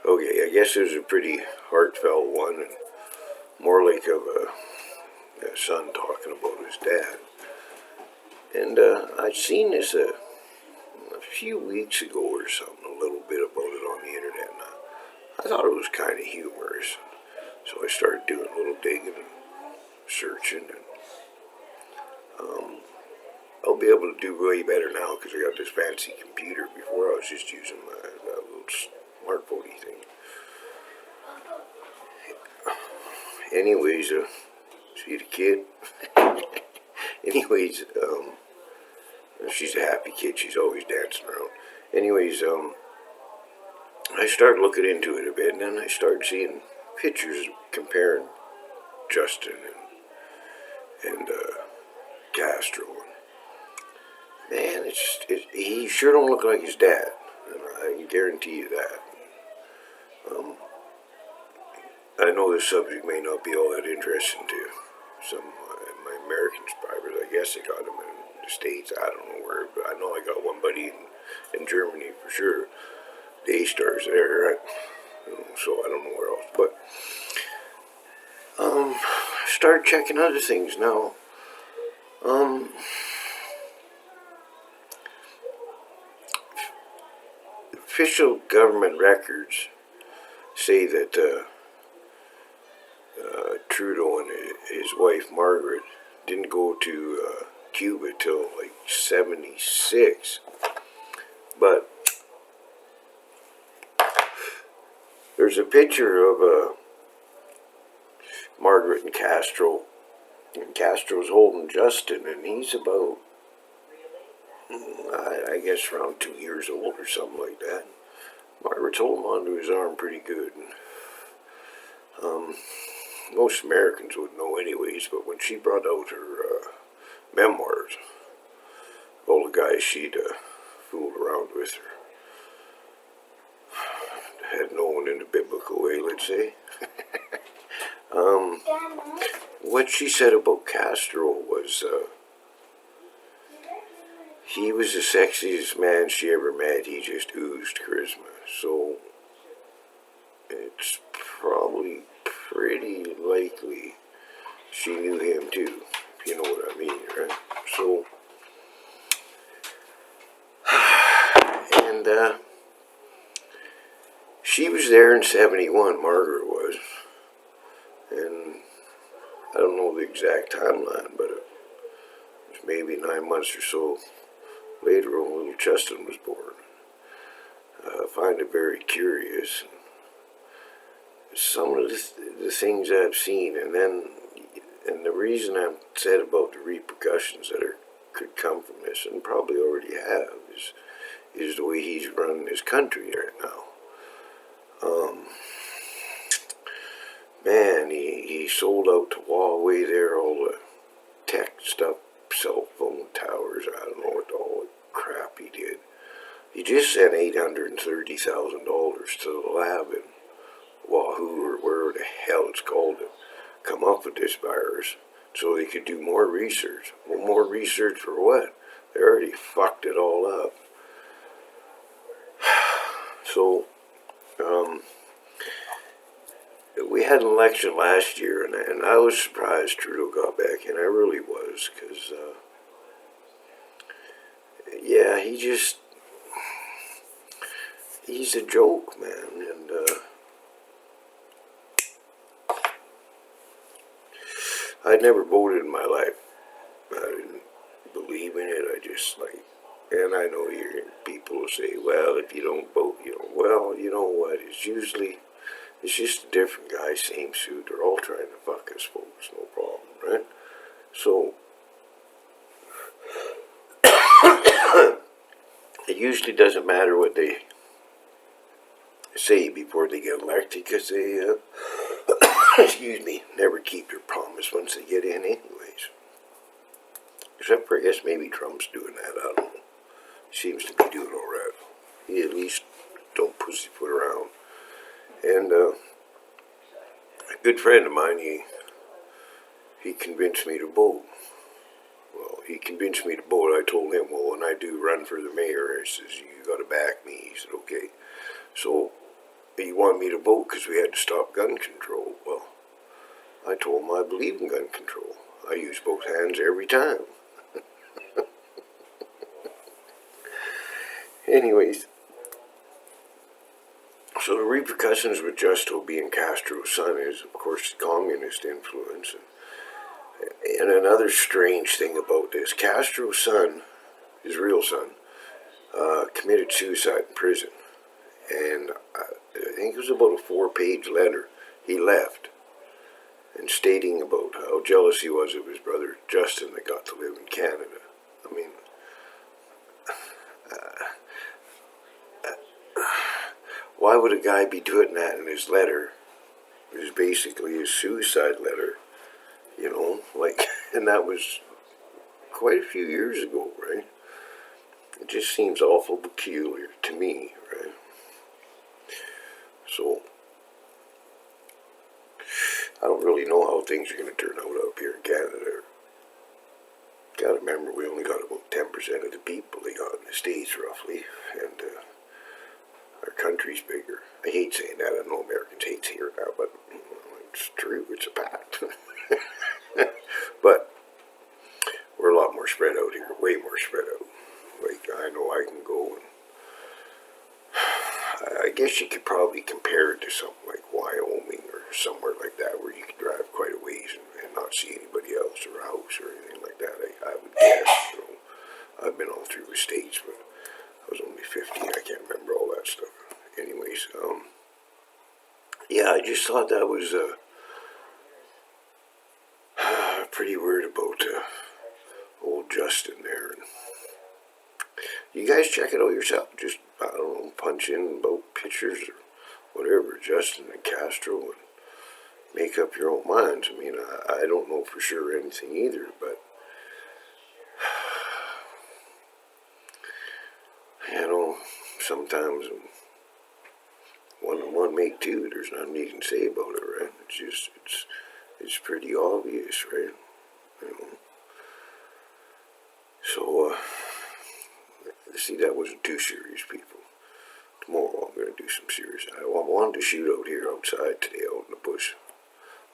Okay, I guess it was a pretty heartfelt one, and more like of a son talking about his dad. And I'd seen this a few weeks ago or something, a little bit about it on the internet, and I thought it was kind of humorous. So I started doing a little digging and searching, and I'll be able to do way better now because I got this fancy computer. Before I was just using that little smartphone thing. Anyways, see the kid? Anyways, she's a happy kid. She's always dancing around. Anyways, I started looking into it a bit, and then I started seeing pictures comparing Justin and Castro. Man, he sure don't look like his dad, and I can guarantee you that. I know this subject may not be all that interesting to some of my American subscribers. I guess they got them in the States. I don't know where, but I know I got one buddy in Germany for sure. The A-Star's there, right? So I don't know where else. But start checking other things now. Official government records say that Trudeau and his wife Margaret didn't go to Cuba till like 76. But there's a picture of Margaret and Castro. And Castro's holding Justin, and he's about, I guess, around 2 years old or something like that. Margaret's holding onto his arm pretty good. And, most Americans would know anyways, but when she brought out her memoirs, all the guys she'd fooled around with her had known in a biblical way, let's say. What she said about Castro was he was the sexiest man she ever met. He just oozed charisma. So it's probably pretty likely she knew him too, if you know what I mean, right? So, and she was there in 71, Margaret was, and I don't know the exact timeline, but it was maybe 9 months or so later when little Justin was born. I find it very curious. Some of the things I've seen, and the reason I've said about the repercussions that could come from this, and probably already have, is the way he's running his country right now. Man, he sold out to Huawei there, all the tech stuff, cell phone towers, I don't know what all the crap he did. He just sent $830,000 to the lab in Wahoo, or where the hell it's called, to come up with this virus so they could do more research. Well, more research for what? They already fucked it all up. So, we had an election last year, and I was surprised Trudeau got back in. I really was, because, yeah, he's a joke, man, and, I'd never voted in my life. I didn't believe in it. I just and I know people will say, well, if you don't vote, well, you know what? It's just a different guy, same suit. They're all trying to fuck us, folks. No problem, right? So, it usually doesn't matter what they say before they get elected, because they, excuse me, never keep their promise once they get in anyways. Except for, I guess, maybe Trump's doing that, I don't know. Seems to be doing all right. He at least don't pussyfoot around. And a good friend of mine, he convinced me to vote. Well, he convinced me to vote. I told him, well, when I do run for the mayor, I says, you got to back me. He said, okay. So he wanted me to vote because we had to stop gun control. Well, I told him I believe in gun control. I use both hands every time. Anyways, so the repercussions with Justo being Castro's son is, of course, the communist influence. And another strange thing about this, Castro's son, his real son, committed suicide in prison. And I think it was about a 4-page letter he left, and stating about how jealous he was of his brother Justin that got to live in Canada. I mean, why would a guy be doing that in his letter? It was basically his suicide letter, you know, like, and that was quite a few years ago, right? It just seems awful peculiar to me, right? So, I don't really know how things are going to turn out up here in Canada. Gotta remember, we only got about 10% of the people they got in the States, roughly, and our country's bigger. I hate saying that. I know Americans hate hearing that, but it's true. It's a fact. But we're a lot more spread out here, way more spread out. Like, I know I can go and I guess you could probably compare it to something like Wyoming or somewhere like that, where you could drive quite a ways and not see anybody else or a house or anything like that. I would guess. So I've been all through the States, but I was only 15. I can't remember all that stuff. Anyways, yeah, I just thought that was pretty worried about old Justin there. And you guys check it out yourself. Just, I don't know, punch in about pictures or whatever, Justin and Castro, and make up your own minds. I mean, I don't know for sure anything either, but you know, sometimes one and one make two. There's nothing you can say about it, right? It's just, it's pretty obvious, right? You know. So, see, that wasn't too serious, people. Tomorrow I'm going to do some serious. I wanted to shoot out here outside today, out in the bush,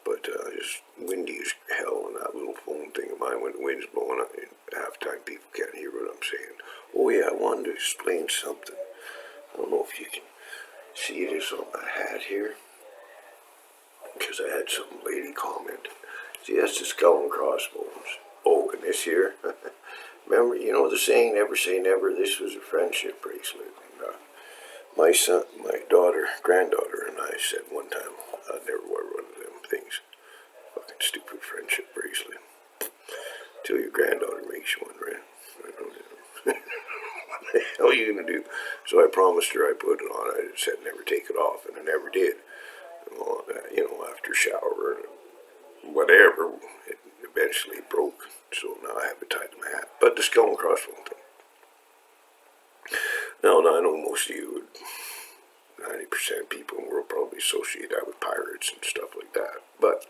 but it's windy as hell, and that little phone thing of mine, when the wind's blowing up, half the time people can't hear what I'm saying. Oh yeah, I wanted to explain something. I don't know if you can see this on my hat here, because I had some lady comment. See, that's the skull and crossbones. Oh, and this here, remember, you know the saying, never say never? This was a friendship bracelet. And, my son, my granddaughter, and I said one time, I'd never wear one of them things. Fucking stupid friendship bracelet. Till your granddaughter makes you one, right? What the hell are you going to do? So I promised her I put it on. I said never take it off, and I never did. Well, you know, after shower and whatever, it eventually broke. So now I have it tied to my hat. But the skull and crossbone thing. Now, I know most of you, 90% of people in the world probably associate that with pirates and stuff like that. But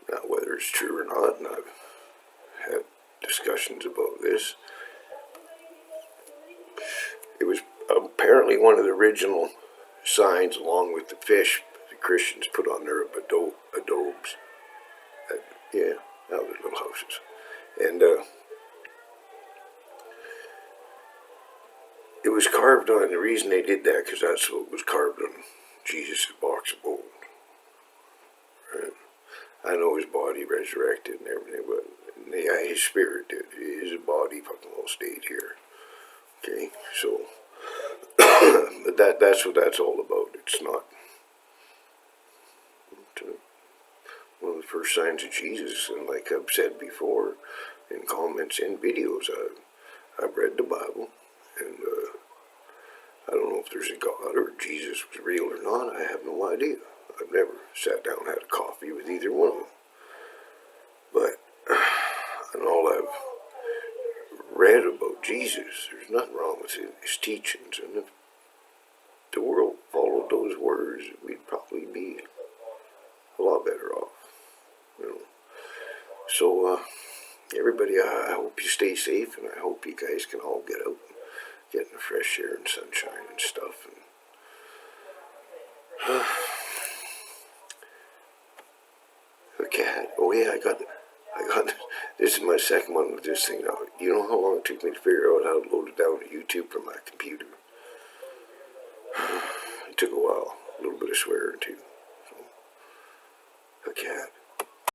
now, whether it's true or not, and I've had discussions about this, it was apparently one of the original signs, along with the fish the Christians put on their adobes. Yeah, now their little houses. And it was carved on, the reason they did that, because that's what was carved on Jesus' box of gold. Right? I know his body resurrected and everything, but yeah, his spirit did. His body fucking all stayed here. Okay, so but that's what that's all about. It's not one of the first signs of Jesus, and like I've said before in comments and videos, I've read the Bible, and I don't know if there's a God or Jesus was real or not. I have no idea. I've never sat down and had a coffee with either one of them. But and all I've read about Jesus, there's nothing wrong with his teachings, and if the world followed those words, we'd probably be a lot better off, you know. So everybody, I hope you stay safe, and I hope you guys can all get out and get in the fresh air and sunshine and stuff, and A cat. Oh yeah, I got. This is my second one with this thing now. You know how long it took me to figure out how to load it down to YouTube from my computer? It took a while. A little bit of swearing too. So, a cat.